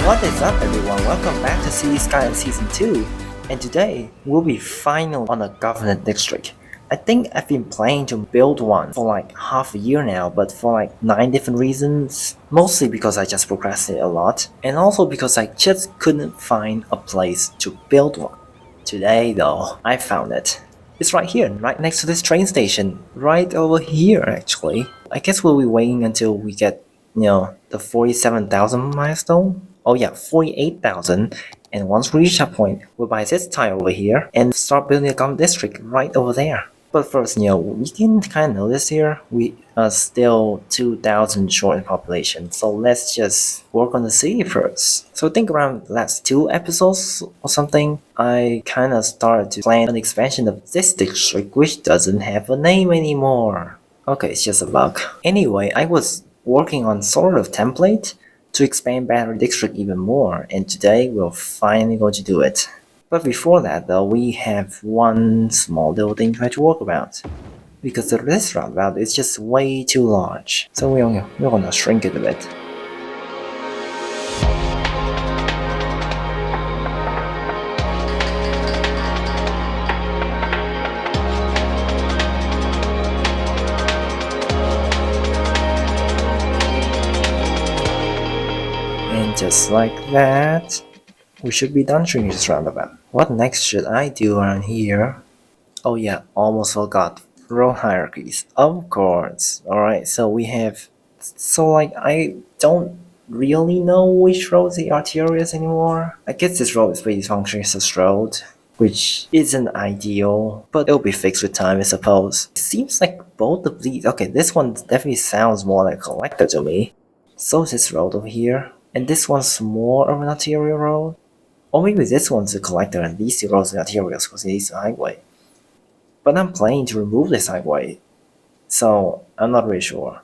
What is up, everyone? Welcome back to Skylines Season 2, and today we'll be final on a government district. I think I've been planning to build one for like half a year now, but for like 9 different reasons. Mostly because I just procrastinate a lot, and also because I just couldn't find a place to build one. Today though, I found it. It's right here, right next to this train station. Right over here, actually. I guess we'll be waiting until we get, the 47,000 milestone. Oh yeah, 48,000. And once we reach that point, we'll buy this tile over here and start building a government district right over there. But first, we can kind of notice here, we are still 2,000 short in population. So let's just work on the city first. So I think around the last 2 episodes or something, I kind of started to plan an expansion of this district, which doesn't have a name anymore. Okay, it's just a bug. Anyway, I was working on sort of template to expand Battery District even more, and today we're finally going to do it. But before that though, we have one small little thing to try to work about. Because this roundabout is just way too large, so we're gonna shrink it a bit. Just like that, we should be done shrinking this roundabout. What next should I do around here? Oh yeah, almost forgot. Road hierarchies, of course. Alright, so we have... I don't really know which road the arterial is anymore. I guess this road is pretty functioning as a road, which isn't ideal, but it'll be fixed with time, I suppose. It seems like both of these... Okay, this one definitely sounds more like a collector to me. So is this road over here. And this one's more of an arterial road? Or maybe this one's a collector and these two roads are arterials because it is a highway. But I'm planning to remove this highway, so I'm not really sure.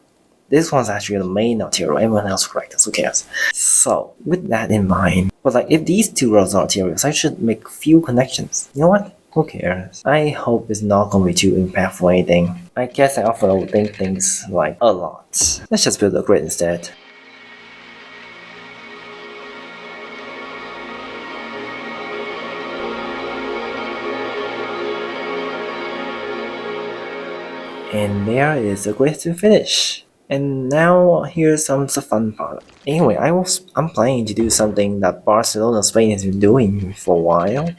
This one's actually the main arterial, everyone else collectors, who cares? So, with that in mind, but like if these two roads are arterials, I should make few connections. You know what? Who cares? I hope it's not gonna be too impactful or anything. I guess I often overthink things like a lot. Let's just build a grid instead. And there is a grid to finish. And now here's some of the fun part. Anyway, I'm planning to do something that Barcelona, Spain has been doing for a while.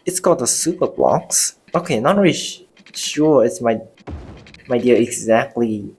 It's called the super blocks. Okay, not really sure it's my idea exactly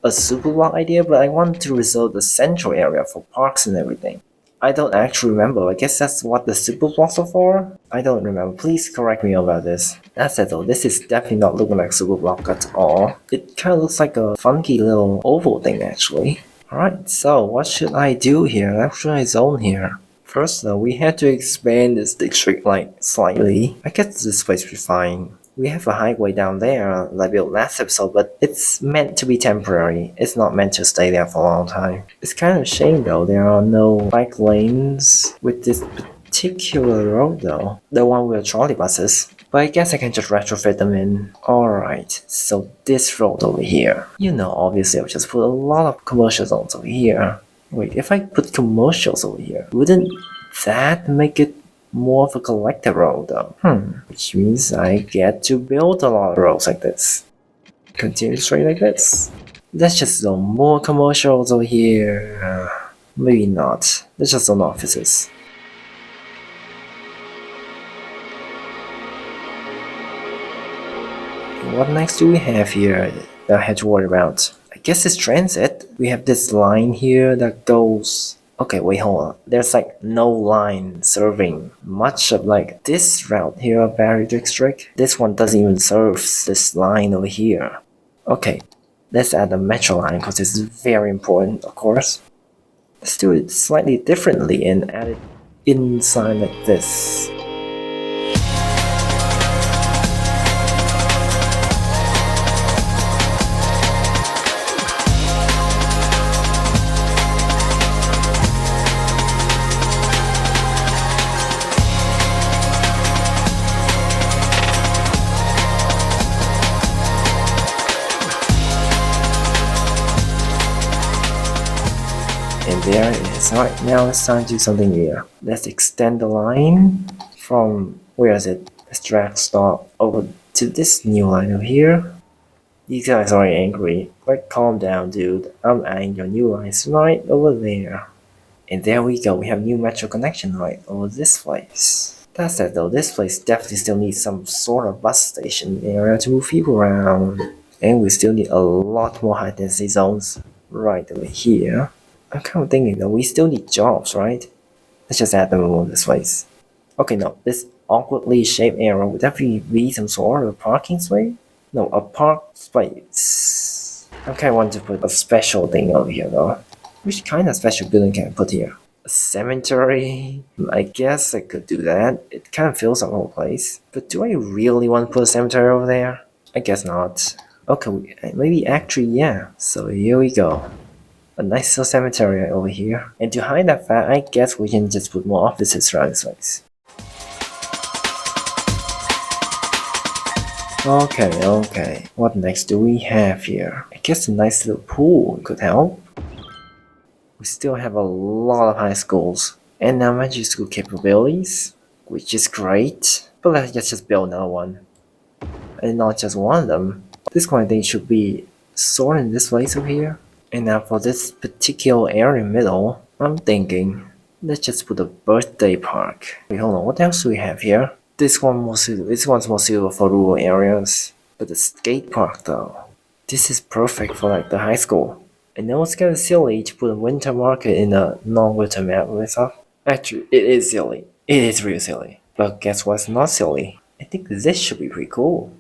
a super block idea, but I want to reserve the central area for parks and everything. I don't actually remember. I guess that's what the super blocks are for? I don't remember. Please correct me about this. That said though, this is definitely not looking like a super block at all. It kind of looks like a funky little oval thing actually. Alright, so what should I do here? What should I zone here? First though, we had to expand this district like slightly. I guess this place will be fine. We have a highway down there that I built last episode, but it's meant to be temporary. It's not meant to stay there for a long time. It's kind of a shame though, there are no bike lanes with this particular road though. The one with trolley buses. But I guess I can just retrofit them in. Alright, so this road over here. Obviously I'll just put a lot of commercial zones over here. Wait, if I put commercials over here, wouldn't that make it more of a collector road though? Which means I get to build a lot of roads like this. Continue straight like this. Let's just zone more commercials over here. Maybe not. Let's just zone offices. What next do we have here that I had to worry about? I guess it's transit. We have this line here that goes... Okay, wait, hold on. There's like no line serving much of like this route here of Battery District. This one doesn't even serve this line over here. Okay, let's add a metro line because it's very important, of course. Let's do it slightly differently and add it inside like this. there it is. Alright, now it's time to do something here. Let's extend the line from, where is it? Let's drag stop over to this new line over here. These guys are angry. Like, calm down, dude. I'm adding your new lines right over there. And there we go, we have new metro connection right over this place. That said though, this place definitely still needs some sort of bus station area to move people around. And we still need a lot more high density zones right over here. I'm kind of thinking though, we still need jobs, right? Let's just add them over this place. Okay, no, this awkwardly shaped area would definitely be some sort of parking space? No, a park space. I kind of want to put a special thing over here though. Which kind of special building can I put here? A cemetery? I guess I could do that. It kind of fills up the whole place. But do I really want to put a cemetery over there? I guess not. Okay, maybe actually yeah. So here we go. A nice little cemetery over here. And to hide that fact, I guess we can just put more offices around this place. Okay. What next do we have here? I guess a nice little pool could help. We still have a lot of high schools and elementary school capabilities, which is great. But let's just build another one. And not just one of them. This kind of thing should be sorted in this place over here. And now for this particular area in the middle, I'm thinking, let's just put a birthday park. Wait, hold on, what else do we have here? This one's more suitable for rural areas. But the skate park though, this is perfect for like the high school. I know it's kind of silly to put a winter market in a non-winter map and stuff. Actually, it is silly. It is real silly. But guess what's not silly? I think this should be pretty cool.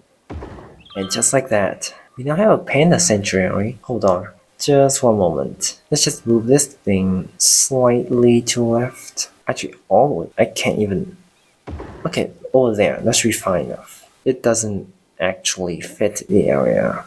And just like that, we now have a panda sanctuary. Hold on, just one moment. Let's just move this thing slightly to left. Actually, all the way. I can't even. Okay, over there. That should be fine enough. It doesn't actually fit the area.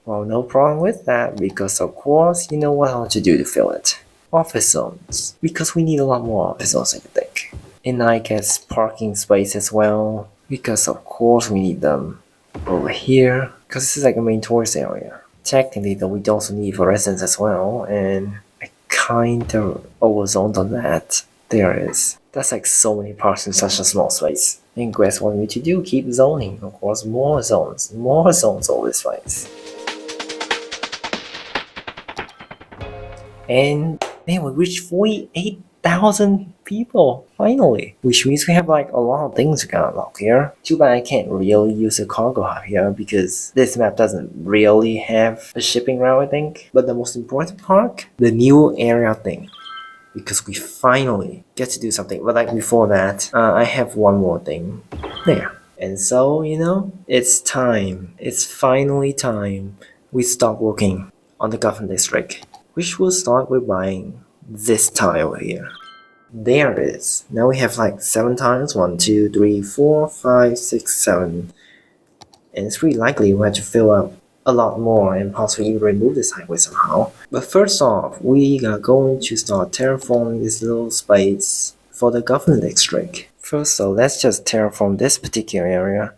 Well, no problem with that, because of course, you know what I want to do to fill it. Office zones. Because we need a lot more office zones, I think. And I guess parking space as well. Because of course we need them over here. Because this is like a main tourist area. Technically though, we also need for residents as well. And I kind of overzoned on that. There it is. That's like so many parks in such a small space. And guess what we need to do? Keep zoning. Of course, more zones over this place. And man, we reached 48,000 people, finally. Which means we have like a lot of things we can unlock here. Too bad I can't really use a cargo hub here because this map doesn't really have a shipping route, I think. But the most important part, the new area thing. Because we finally get to do something. But like before that, I have one more thing. There. And so, you know, it's time. It's finally time we stop working on the government district. Which will start with buying this tile here. There it is. Now we have like 7 tiles. 1, 2, 3, 4, 5, 6, 7. And it's really likely we have to fill up a lot more and possibly even remove this highway somehow. But first off, we are going to start terraforming this little space for the government district. First though, let's just terraform this particular area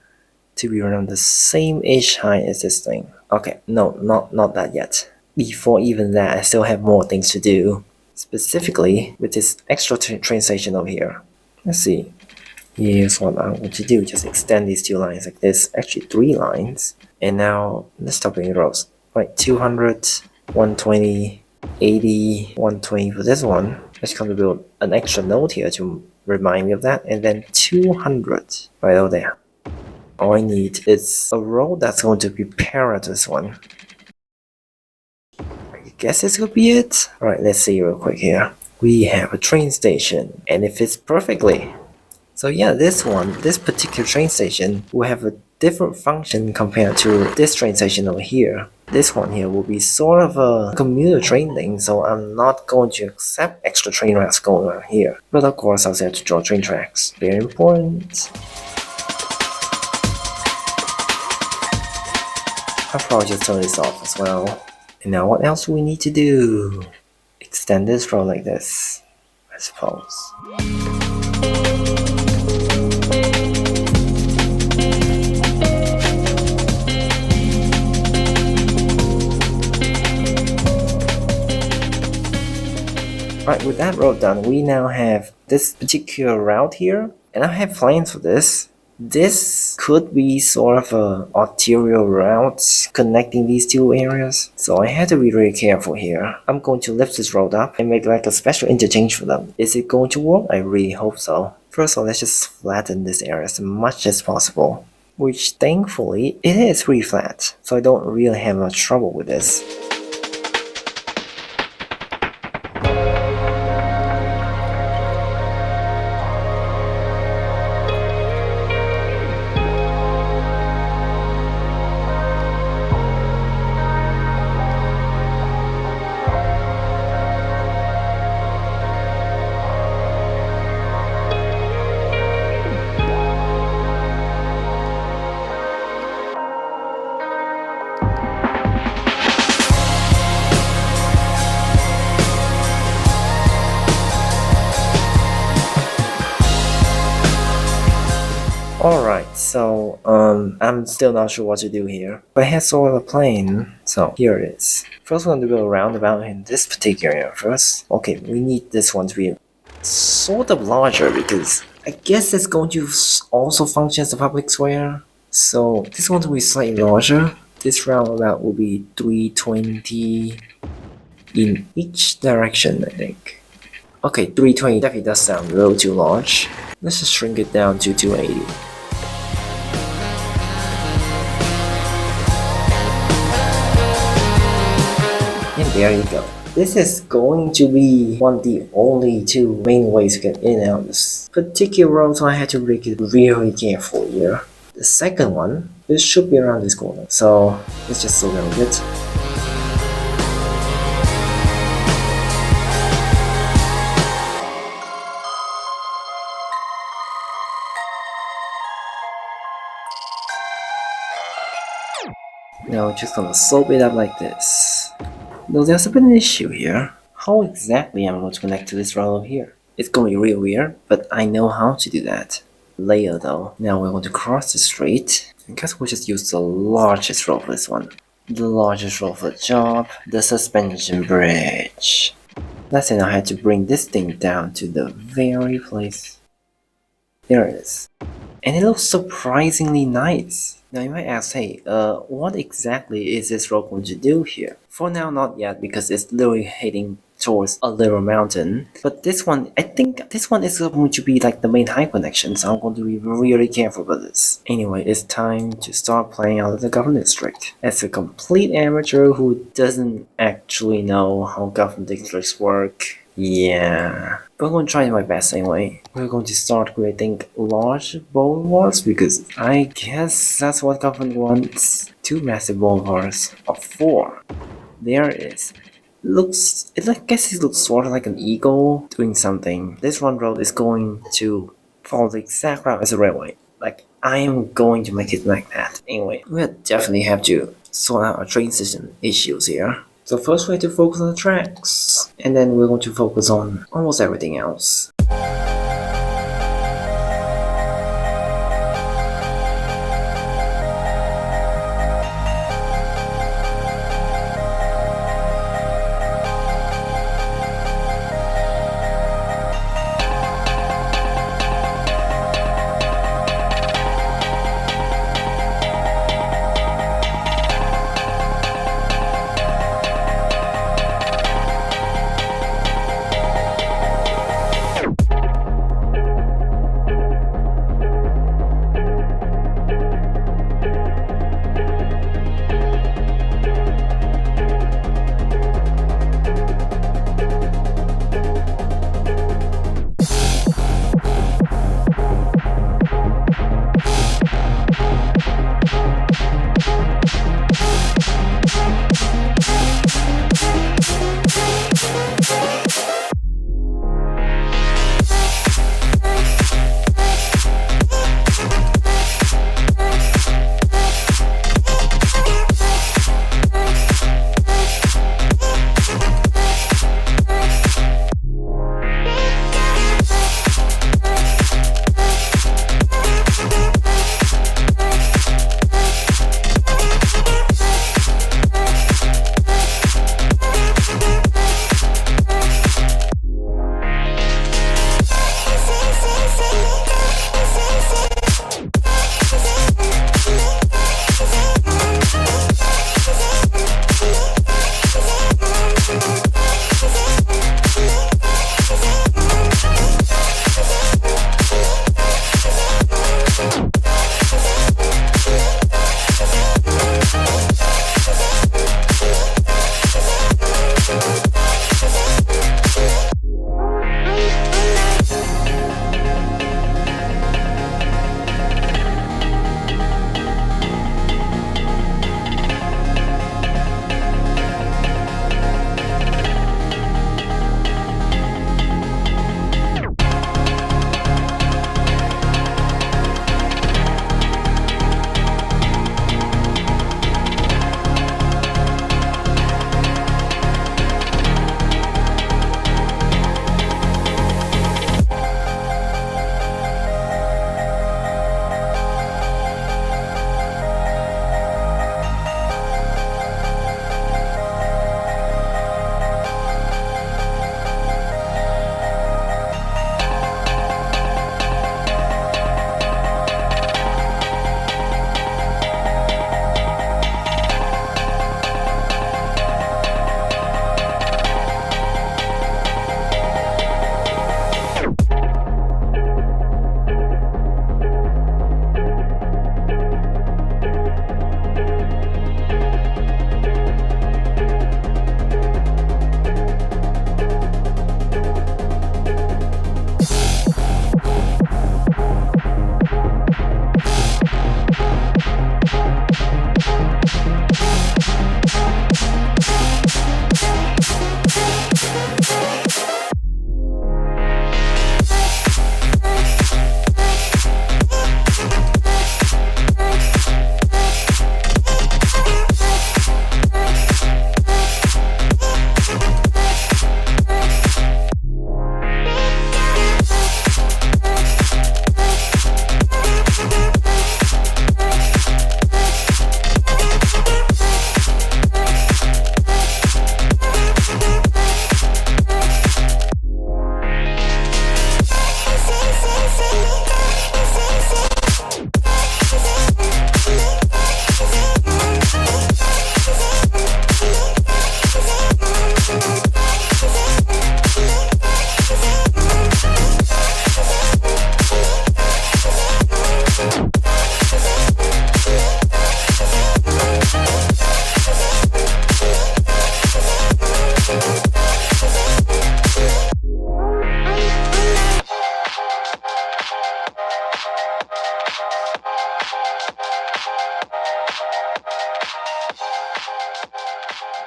to be around the same-ish height as this thing. Okay, no, not that yet. Before even that, I still have more things to do. Specifically, with this extra train station over here. Let's see. Here's what I'm going to do. Just extend these 2 lines like this. Actually, 3 lines. And now, let's start bringing rows. Right, 200, 120, 80, 120 for this one. Let's come to build an extra node here to remind me of that. And then 200 right over there. All I need is a row that's going to be parallel to this one. I guess this could be it. Alright, let's see real quick here. We have a train station, and it fits perfectly. So yeah, this particular train station will have a different function compared to this train station over here. This one here will be sort of a commuter train thing, so I'm not going to accept extra train routes going around here. But of course, I'll have to draw train tracks. Very important. I'll probably just turn this off as well. And now what else do we need to do? Extend this row like this, I suppose. Right, with that road done, we now have this particular route here, and I have plans for this. This could be sort of a arterial route connecting these two areas, so I have to be really careful here. I'm going to lift this road up and make like a special interchange for them. Is it going to work? I really hope so. First of all, let's just flatten this area as much as possible, which thankfully it is pretty flat, so I don't really have much trouble with this. Alright, so I'm still not sure what to do here. But I had sort of a plan, so here it is. First we're going to go roundabout in this particular area first. Okay, we need this one to be sort of larger because I guess it's going to also function as a public square. So this one will be slightly larger. This roundabout will be 320 in each direction, I think. Okay, 320 definitely does sound a little too large. Let's just shrink it down to 280. And there you go. This is going to be one of the only two main ways to get in and out of this particular road, so I had to make it really careful here. The second one, it should be around this corner, so let's just slow down a bit. Now just gonna slope it up like this. Though there's a bit of an issue here. How exactly am I going to connect to this road here? It's going to be real weird, but I know how to do that. Later though, now we're going to cross the street. I guess we'll just use the largest road for this one. The largest road for the job, the suspension bridge. Let's say I had to bring this thing down to the very place. There it is. And it looks surprisingly nice. Now you might ask, hey, what exactly is this road going to do here? For now, not yet, because it's literally heading towards a little mountain. But this one, I think this one is going to be like the main high connection, so I'm going to be really careful about this. Anyway, it's time to start playing out of the government district. As a complete amateur who doesn't actually know how government districts work, yeah, but I'm going to try my best anyway. We're going to start with, I think, large boulevards because I guess that's what government wants. 2 massive boulevards, or 4. There it is. I guess it looks sort of like an eagle doing something. This one road is going to follow the exact route as a railway. Like, I am going to make it like that. Anyway, we'll definitely have to sort out our train system issues here. So first we have to focus on the tracks, and then we're going to focus on almost everything else.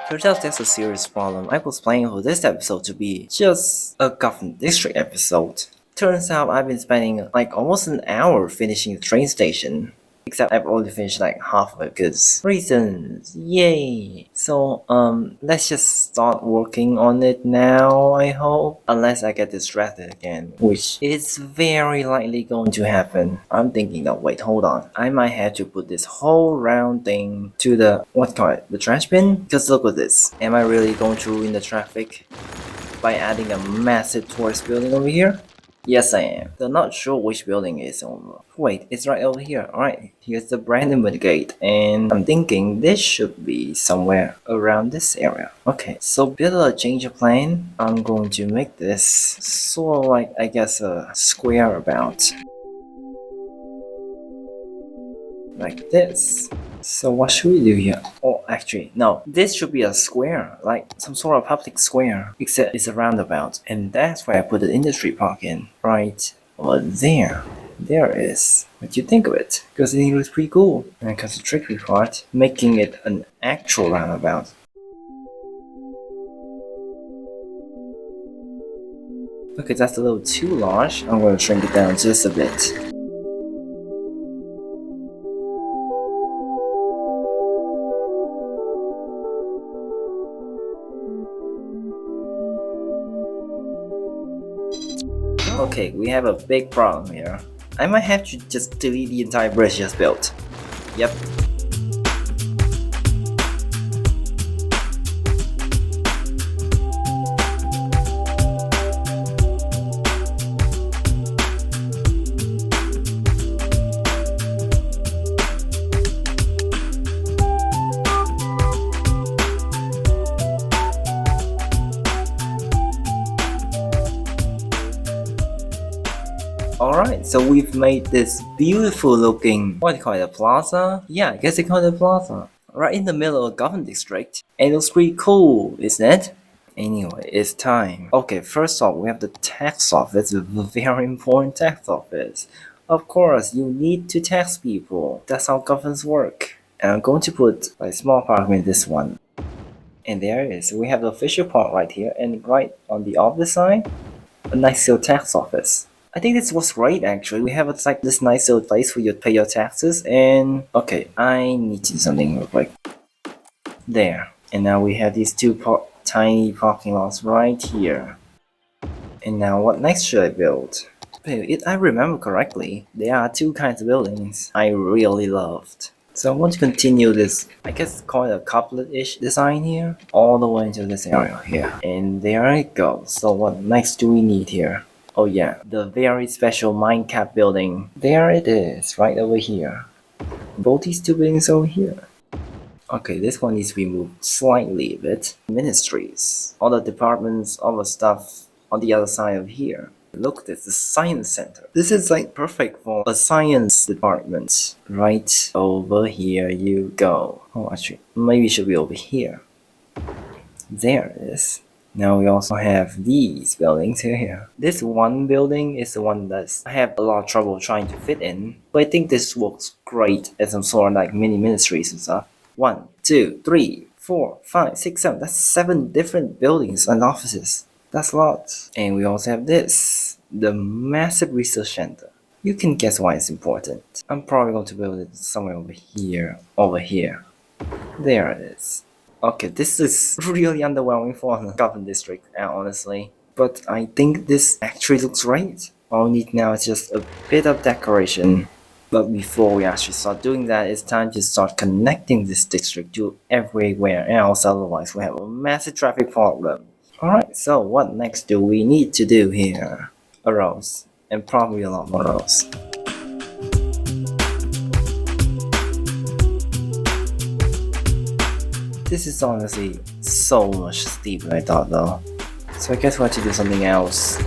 Turns out that's a serious problem. I was planning for this episode to be just a Gotham District episode. Turns out I've been spending like almost an hour finishing the train station. Except I've only finished like half of it because reasons. Yay! So let's just start working on it now, I hope. Unless I get distracted again, which is very likely going to happen. I'm thinking that wait, hold on. I might have to put this whole round thing to the the trash bin? Because look at this. Am I really going to ruin the traffic by adding a massive tourist building over here? Yes, I am. Though not sure which building is over. Wait, it's right over here. Alright, here's the Brandenburg Gate, and I'm thinking this should be somewhere around this area. Okay, so build a change of plan. I'm going to make this sort of like, I guess, a square about. Like this. So what should we do here? Oh, actually, no. This should be a square, like some sort of public square, except it's a roundabout. And that's where I put the industry park in. Right over there. There it is. What do you think of it? Because it looks pretty cool. And because the tricky part, making it an actual roundabout. Okay, that's a little too large. I'm going to shrink it down just a bit. Okay, we have a big problem here. I might have to just delete the entire bridge just built. Yep. Alright, so we've made this beautiful looking, what do you call it, a plaza? Yeah, I guess they call it a plaza. Right in the middle of Gotham District. And it looks pretty cool, isn't it? Anyway, it's time. Okay, first off, we have the tax office, a very important tax office. Of course, you need to tax people. That's how governments work. And I'm going to put a small park in this one. And there it is. We have the official park right here, and right on the opposite side, a nice little tax office. I think this was great actually. We have like this nice little place where you pay your taxes and okay, I need to do something real quick. There. And now we have these two tiny parking lots right here. And now what next should I build? If I remember correctly, there are two kinds of buildings I really loved. So I want to continue this, I guess call it a couplet-ish design here, all the way into this area here. And there it goes. So what next do we need here? Oh yeah, the very special Minecraft building. There it is, right over here. Both these two buildings over here. Okay, this one needs to be moved slightly a bit. Ministries. All the departments, all the stuff on the other side of here. Look, there's the science center. This is like perfect for a science department. Right over here you go. Oh, actually, maybe it should be over here. There it is. Now we also have these buildings here. This one building is the one that I have a lot of trouble trying to fit in, but I think this works great as some sort of like mini ministries and stuff. 1, 2, 3, 4, 5, 6, 7. That's 7 different buildings and offices. That's a lot. And we also have this, the massive research center. You can guess why it's important. I'm probably going to build it somewhere over here. There it is. Okay, this is really underwhelming for the Gotham District, honestly. But I think this actually looks great. All we need now is just a bit of decoration. But before we actually start doing that, it's time to start connecting this district to everywhere else, otherwise we have a massive traffic problem. Alright, so what next do we need to do here? A roads, and probably a lot more roads. This is honestly so much steeper than I thought though. So I guess we'll have to do something else.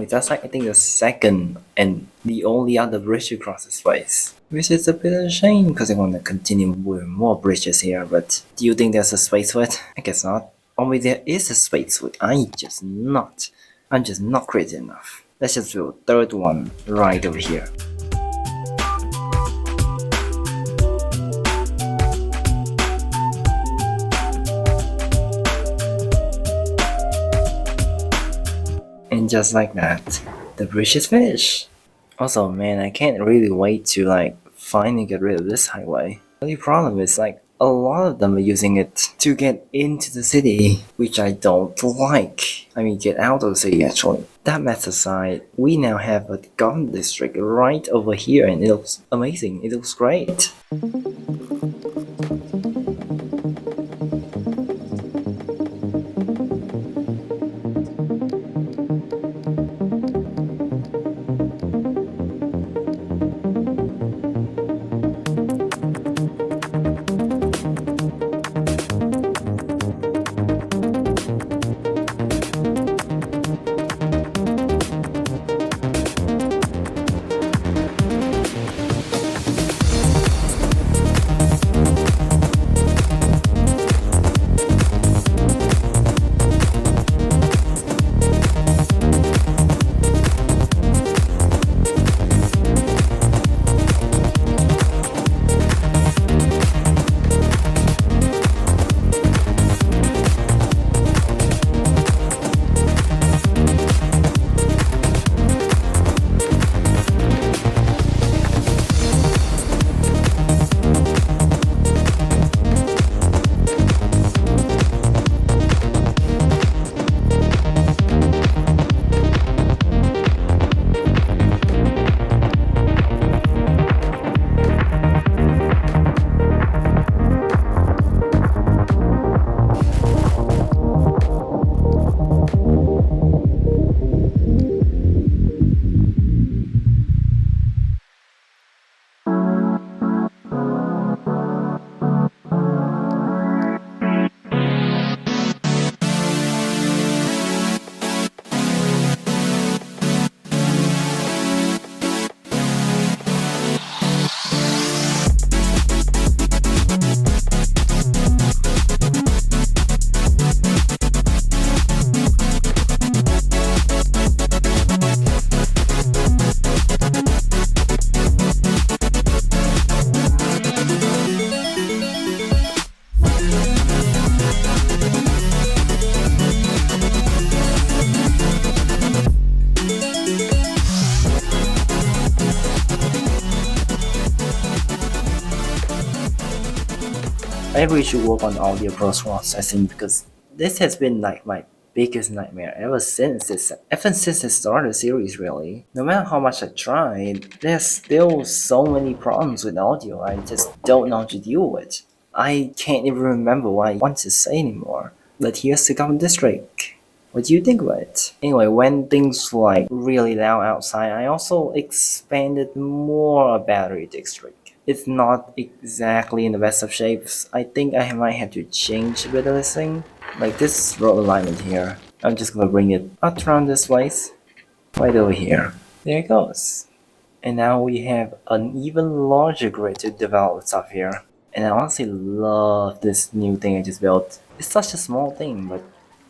Anyway, that's like I think the second and the only other bridge across this place. Which is a bit of a shame because I want to continue with more bridges here, but do you think there's a space for it? I guess not. Or maybe there is a space for it. I'm just not crazy enough. Let's just build a third one right over here. And just like that, the bridge is finished. Also, man, I can't really wait to like finally get rid of this highway. The only problem is like a lot of them are using it to get into the city, which I don't like. I mean, get out of the city actually. That mess aside, we now have a government district right over here and it looks amazing. It looks great. Maybe we should work on audio processing because this has been like my biggest nightmare ever since the start of the series really. No matter how much I tried, there's still so many problems with audio I just don't know how to deal with. I can't even remember what I want to say anymore. But here's the common district. What do you think about it? Anyway, when things were like really loud outside, I also expanded more a battery district. It's not exactly in the best of shapes. I think I might have to change a bit of this thing. Like this road alignment here. I'm just gonna bring it up around this place. Right over here. There it goes. And now we have an even larger grid to develop stuff here. And I honestly love this new thing I just built. It's such a small thing, but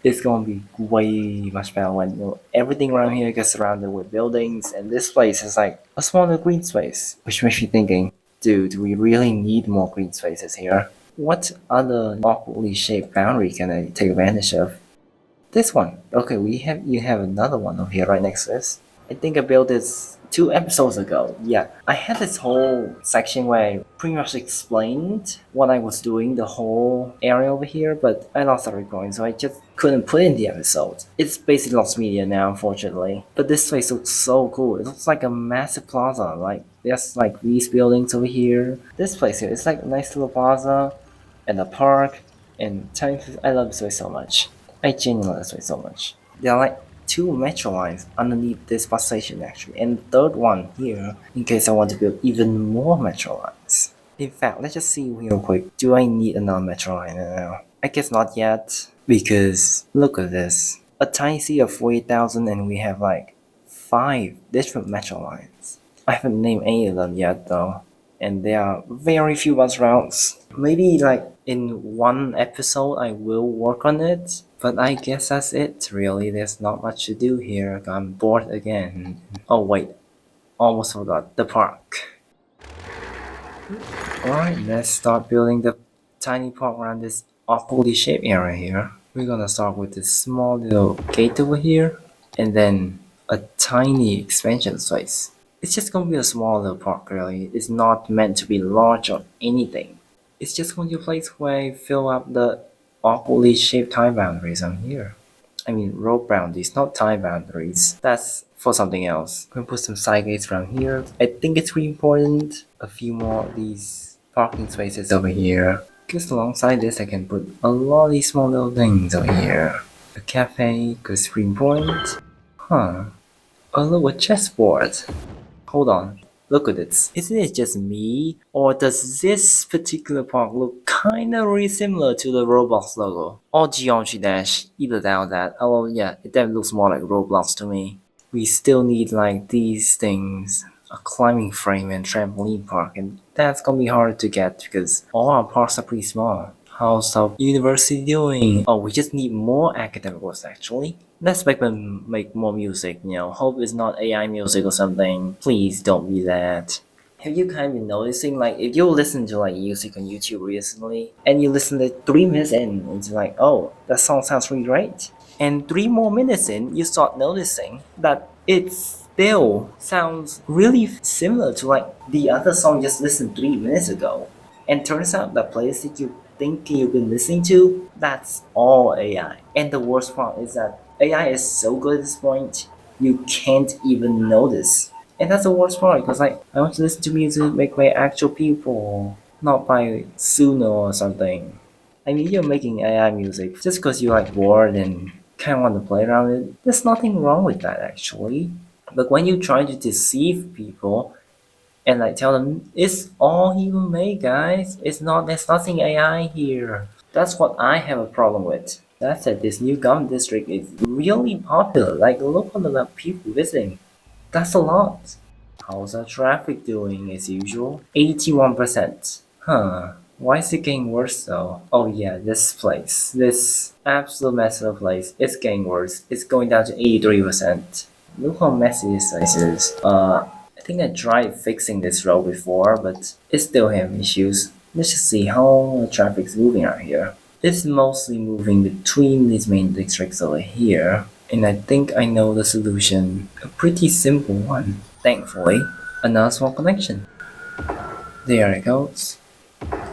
it's gonna be way much better when everything around here gets surrounded with buildings and this place is like a smaller green space. Which makes me thinking, dude, we really need more green spaces here. What other awkwardly shaped boundary can I take advantage of? This one. Okay, you have another one over here right next to this. I think I built this 2 episodes ago. Yeah, I had this whole section where I pretty much explained what I was doing the whole area over here, but I lost the recording, so I just couldn't put in the episode. It's basically lost media now, unfortunately. But this place looks so cool. It looks like a massive plaza. Like there's like these buildings over here. This place here, it's like a nice little plaza and a park and I love this place so much. I genuinely love this place so much. There are like 2 metro lines underneath this bus station actually, and the third one here in case I want to build even more metro lines. In fact, let's just see real quick, do I need another metro line now? I guess not yet, because look at this. A tiny city of 40,000 and we have like 5 different metro lines. I haven't named any of them yet though, and there are very few bus routes. Maybe like in one episode I will work on it, but I guess that's it really. There's not much to do here. I'm bored again. Oh wait, almost forgot the park. Alright, let's start building the tiny park around this awkwardly shaped area here. We're gonna start with this small little gate over here, and then a tiny expansion space. It's just gonna be a small little park really. It's not meant to be large or anything. It's just going to be a place where I fill up the awkwardly shaped time boundaries on here. I mean road boundaries, not time boundaries. That's for something else. I'm gonna put some side gates around here. I think it's really important. A few more of these parking spaces over here. Just alongside this I can put a lot of these small little things over here. A cafe, because it's really important. Huh. Oh look, a chessboard. Hold on. Look at this. Isn't it just me? Or does this particular park look kinda really similar to the Roblox logo? Or Geometry Dash, either that or that. Oh yeah, it definitely looks more like Roblox to me. We still need like these things. A climbing frame and trampoline park, and that's gonna be hard to get because all our parks are pretty small. How's our university doing? Oh, we just need more academic works actually. Let's make them make more music, hope it's not AI music or something. Please don't be that. Have you kind of been noticing, like, if you listen to like music on YouTube recently, and you listen to 3 minutes in, it's like, oh, that song sounds really great. And 3 more minutes in, you start noticing that it still sounds really similar to like the other song you just listened 3 minutes ago. And turns out the playlist that you think you've been listening to, that's all AI. And the worst part is that AI is so good at this point, you can't even notice. And that's the worst part, because like, I want to listen to music made by actual people, not by Suno or something. I mean, you're making AI music just because you're like bored and kind of want to play around with it. There's nothing wrong with that actually. But when you try to deceive people and like tell them it's all human made, guys, there's nothing AI here. That's what I have a problem with. That said, this new government district is really popular. Like, look at the amount of people visiting. That's a lot. How's our traffic doing as usual? 81%. Huh. Why is it getting worse though? Oh yeah, this place. This absolute mess of a place. It's getting worse. It's going down to 83%. Look how messy this place is. I think I tried fixing this road before, but it's still having issues. Let's just see how the traffic's moving out here. It's mostly moving between these main districts over here, and I think I know the solution. A pretty simple one, thankfully. Another small connection. There it goes.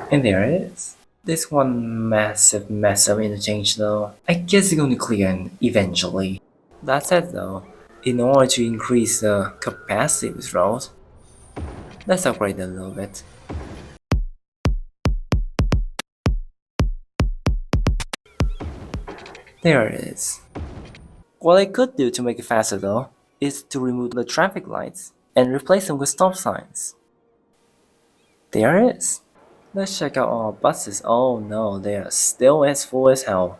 And there it is. This one massive mess of interchange though, I guess it's going to clear eventually. That said though, in order to increase the capacity of this road, let's upgrade it a little bit. There it is. What I could do to make it faster though, is to remove the traffic lights and replace them with stop signs. There it is. Let's check out our buses. Oh no, they are still as full as hell.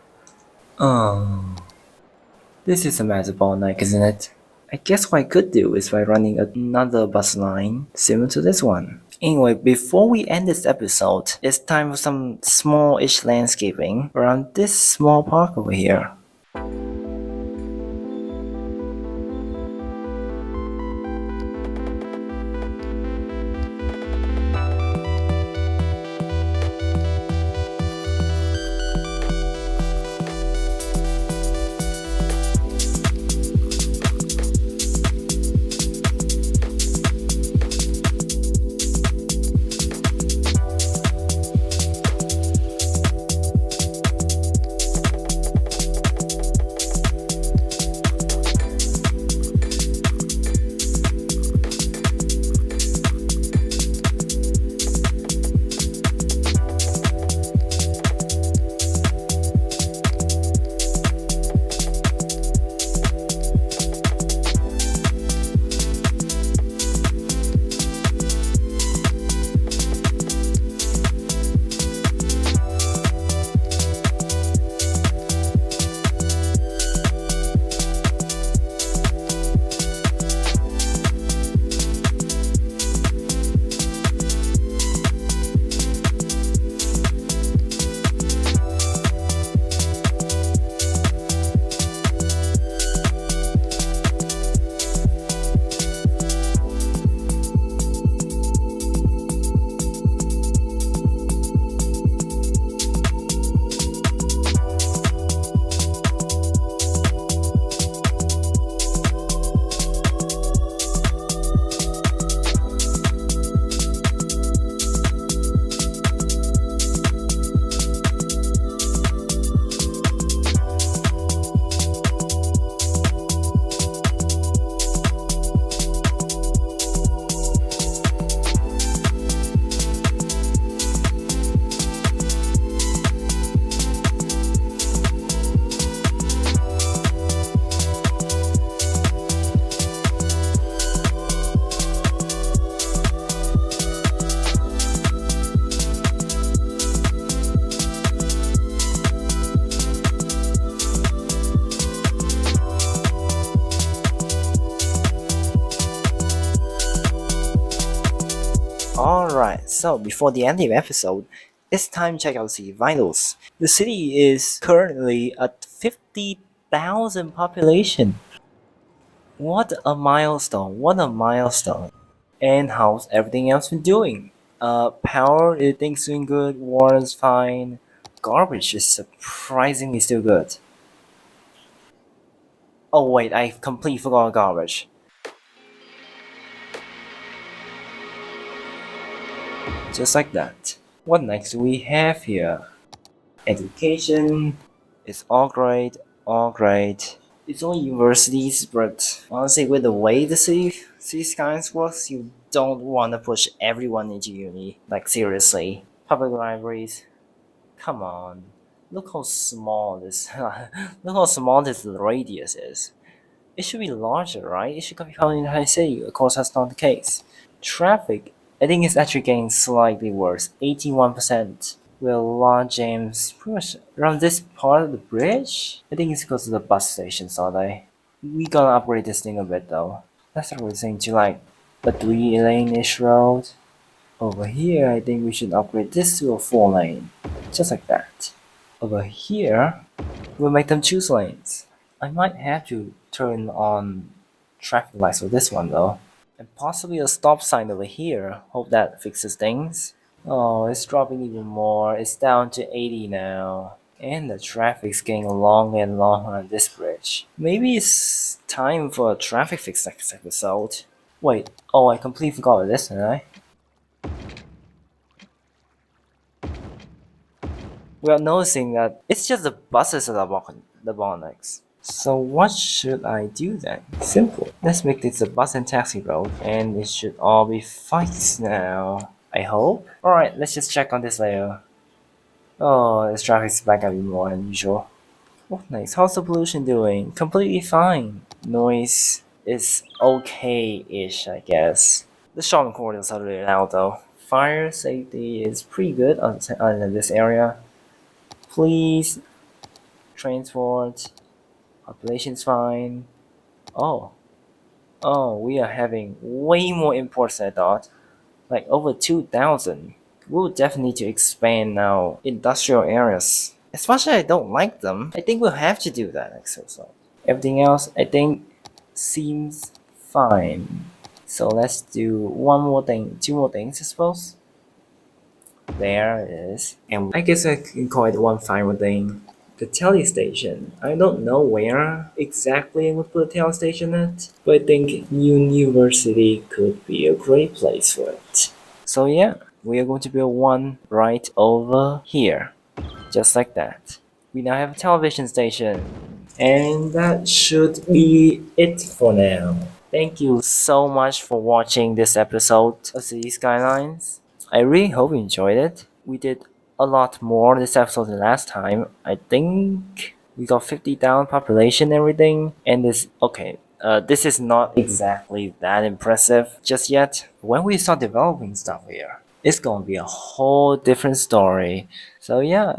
Oh. This is a massive bottleneck, isn't it? I guess what I could do is by running another bus line similar to this one. Anyway, before we end this episode, it's time for some small-ish landscaping around this small park over here. So, before the end of the episode, it's time to check out the vitals. The city is currently at 50,000 population. What a milestone! What a milestone! And how's everything else been doing? Power, everything's doing good. Water's fine. Garbage is surprisingly still good. Oh wait, I completely forgot garbage. Just like that. What next do we have here? Education. It's all great, all great. It's all universities, but honestly, with the way the city Skylines works, you don't want to push everyone into uni. Like seriously, public libraries. Come on, look how small this. Look how small this radius is. It should be larger, right? It should be covered in the United States. Of course, that's not the case. Traffic, I think it's actually getting slightly worse. 81%. With a lot of jams pretty much around this part of the bridge. I think it's because of the bus stations, are they? We gotta upgrade this thing a bit though. That's what we're saying to like a 3-lane-ish road. Over here, I think we should upgrade this to a 4-lane. Just like that. Over here, we'll make them 2 lanes. I might have to turn on traffic lights for this one though. And possibly a stop sign over here. Hope that fixes things. Oh, it's dropping even more. It's down to 80 now. And the traffic's getting longer and longer on this bridge. Maybe it's time for a traffic fix next episode. Wait, oh, I completely forgot this, didn't I? We are noticing that it's just the buses that are blocking the bottlenecks. So what should I do then? Simple. Let's make this a bus and taxi road, and it should all be fixed now. I hope. Alright, let's just check on this later. Oh, this traffic's back up even more than usual. What next? How's the pollution doing? Completely fine. Noise is okay-ish, I guess. The shopping corridors are really loud though. Fire safety is pretty good on this area. Please, transport, population's fine. Oh, oh, we are having way more imports than I thought. Like over 2,000. We'll definitely need to expand now industrial areas. As much as I don't like them, I think we'll have to do that next episode. Everything else, I think, seems fine. So let's do one more thing, 2 more things, I suppose. There it is. And I guess I can call it one final thing. The tele station. I don't know where exactly I would put a tele station at, but I think university could be a great place for it. So yeah, we are going to build one right over here. Just like that. We now have a television station. And that should be it for now. Thank you so much for watching this episode of City Skylines. I really hope you enjoyed it. We did a lot more this episode than last time. I think we got 50,000 population and everything. And this is not exactly that impressive just yet. When we start developing stuff here, it's gonna be a whole different story. So yeah,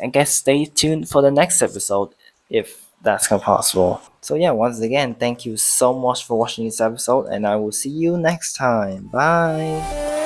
I guess stay tuned for the next episode if that's possible. So yeah, once again, thank you so much for watching this episode, and I will see you next time. Bye.